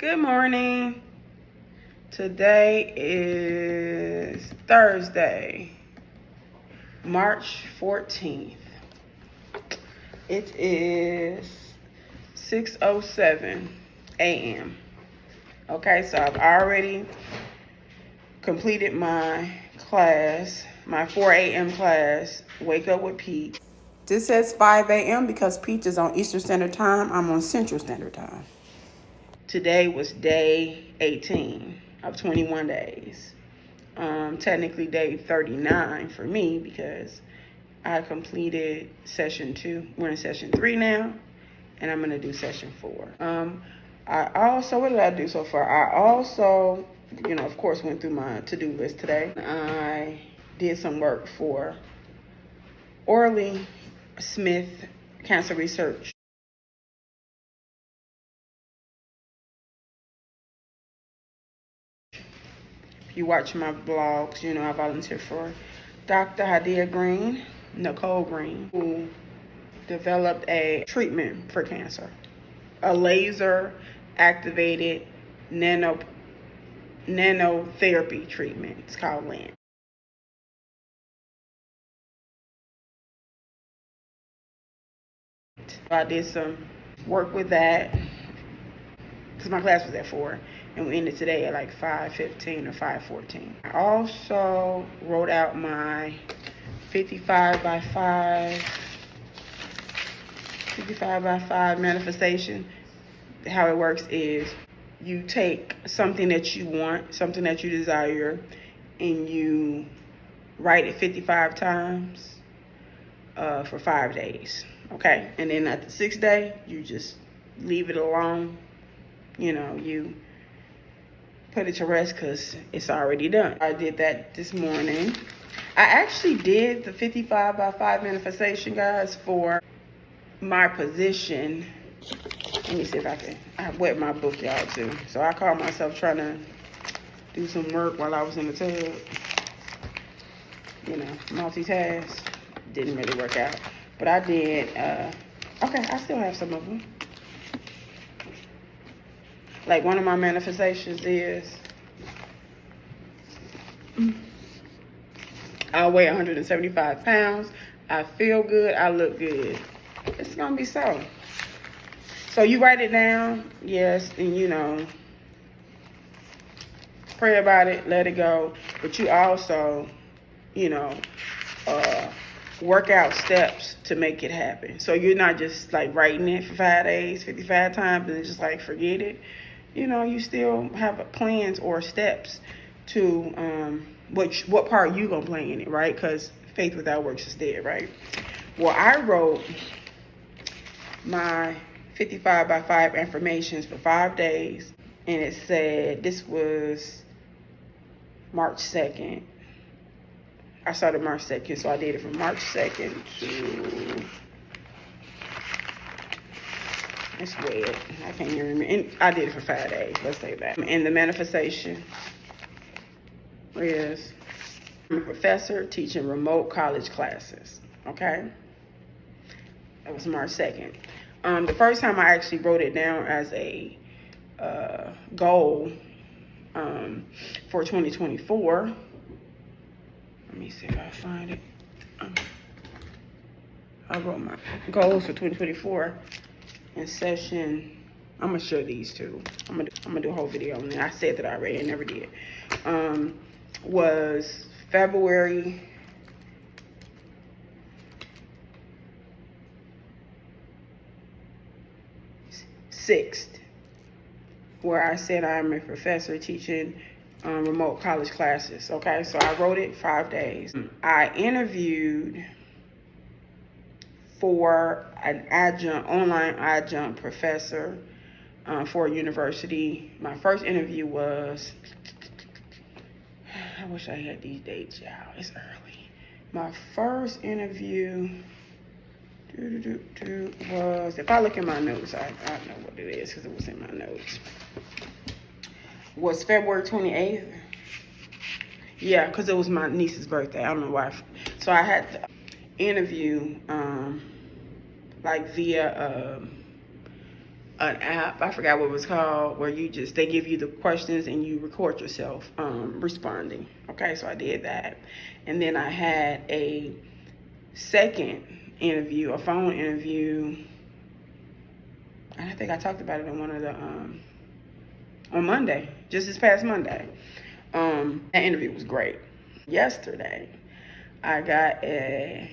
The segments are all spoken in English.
Good morning. Today is Thursday, March 14th. It is 6:07 a.m. Okay, so I've already completed my class, my 4 a.m. class, Wake Up with Peach. This says 5 a.m. because Peach is on Eastern Standard Time. I'm on Central Standard Time. Today was day 18 of 21 days. Technically day 39 for me because I completed session 2. We're in session 3 now, and I'm gonna do session 4. What did I do so far? I also, of course, went through my to-do list today. I did some work for Orly Smith Cancer Research. If you watch my blogs, I volunteer for Dr. Hadia Green, Nicole Green, who developed a treatment for cancer, a laser activated nanotherapy treatment. It's called LANT. I did some work with that because my class was at 4 and we ended today at like 5:15 or 5:14. I also wrote out my 55 by 5 manifestation. How it works is you take something that you want, something that you desire, and you write it 55 times for 5 days. Okay, and then at the 6th day, you just leave it alone. You put it to rest because it's already done. I did that this morning. I actually did the 55 by 5 manifestation, guys, for my position. Let me see if I wet my book, y'all, too. So I caught myself trying to do some work while I was in the tub. Multitask. Didn't really work out. But I did, okay, I still have some of them. Like one of my manifestations is, I weigh 175 pounds. I feel good. I look good. It's going to be so. So you write it down, yes, and pray about it, let it go. But you also, work out steps to make it happen. So you're not just like writing it for 5 days, 55 times, and just like forget it. You still have plans or steps to what part you gonna play in it, right? Because faith without works is dead, right? Well, I wrote my 55 by 5 affirmations for 5 days, and it said this was March 2nd. I started March 2nd, so I did it from March 2nd to, it's weird, I can't even remember. And I did it for 5 days, let's say that. And the manifestation is, I'm a professor teaching remote college classes, okay? That was March 2nd. The first time I actually wrote it down as a goal for 2024, let me see if I find it. I wrote my goals for 2024 in session. I'm gonna share these two. I'm gonna do a whole video on it. I said that already. I never did. Was February 6th, where I said I'm a professor teaching remote college classes. Okay, so I wrote it 5 days. I interviewed for an online adjunct professor for a university. My first interview was, I wish I had these dates, y'all. It's early. My first interview was, if I look in my notes, I know what it is because it was in my notes. Was February 28th. Yeah, because it was my niece's birthday. I don't know why. So I had to interview like via an app, I forgot what it was called, where they give you the questions and you record yourself responding. Okay, so I did that. And then I had a second interview, a phone interview. And I think I talked about it on one of the, on Monday, just this past Monday. That interview was great. Yesterday, I got an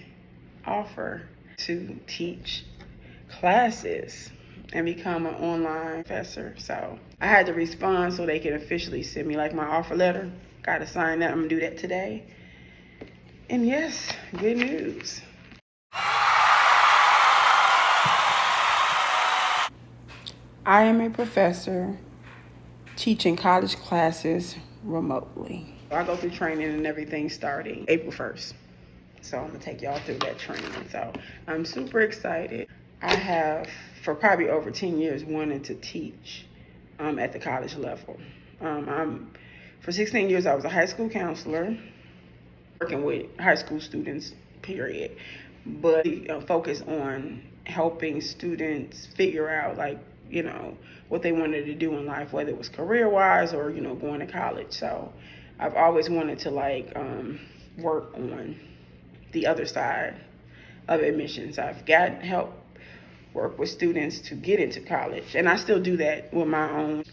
offer to teach classes and become an online professor. So I had to respond so they can officially send me like my offer letter. Got to sign that. I'm gonna do that today. And yes, good news. I am a professor teaching college classes remotely. I go through training and everything starting April 1st. So I'm gonna take y'all through that training. So I'm super excited. I have, for probably over 10 years, wanted to teach at the college level. For 16 years, I was a high school counselor, working with high school students, period. But focus on helping students figure out, like, you know, what they wanted to do in life, whether it was career-wise or, you know, going to college. So I've always wanted to, like, work on the other side of admissions. I've gotten help work with students to get into college, and I still do that with my own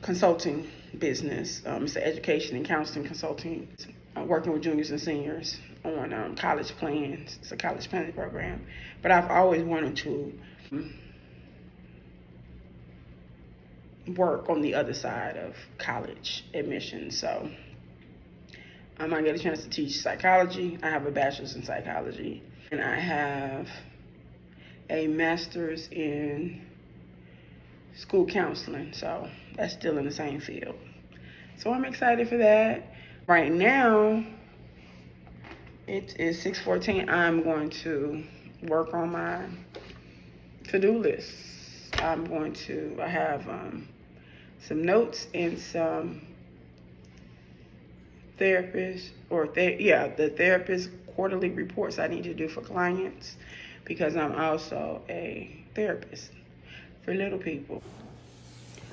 consulting business. It's an education and counseling consulting, working with juniors and seniors on college plans. It's a college planning program, but I've always wanted to work on the other side of college admissions. So I might get a chance to teach psychology. I have a bachelor's in psychology, and I have a master's in school counseling. So that's still in the same field. So I'm excited for that. Right now, it is 6:14. I'm going to work on my to-do list. I have some notes and some the therapist quarterly reports I need to do for clients, because I'm also a therapist for little people.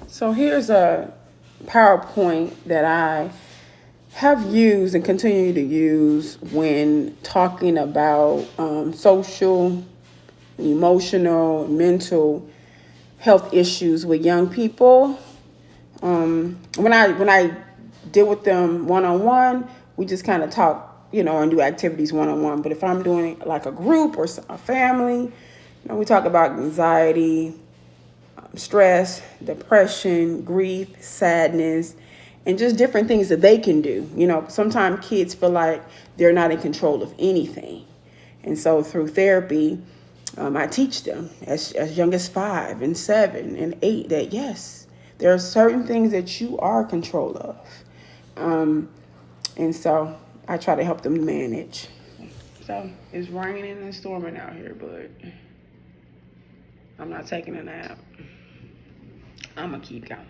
So here's a PowerPoint that I have used and continue to use when talking about social, emotional, mental health issues with young people. When I deal with them one-on-one, we just kind of talk, you know, and do activities one-on-one. But if I'm doing like a group or a family, you know, we talk about anxiety, stress, depression, grief, sadness, and just different things that they can do. You know, sometimes kids feel like they're not in control of anything. And so through therapy, I teach them as young as 5 and 7 and 8 that yes, there are certain things that you are in control of. And so I try to help them manage. So it's raining and storming out here, but I'm not taking a nap. I'm gonna keep going.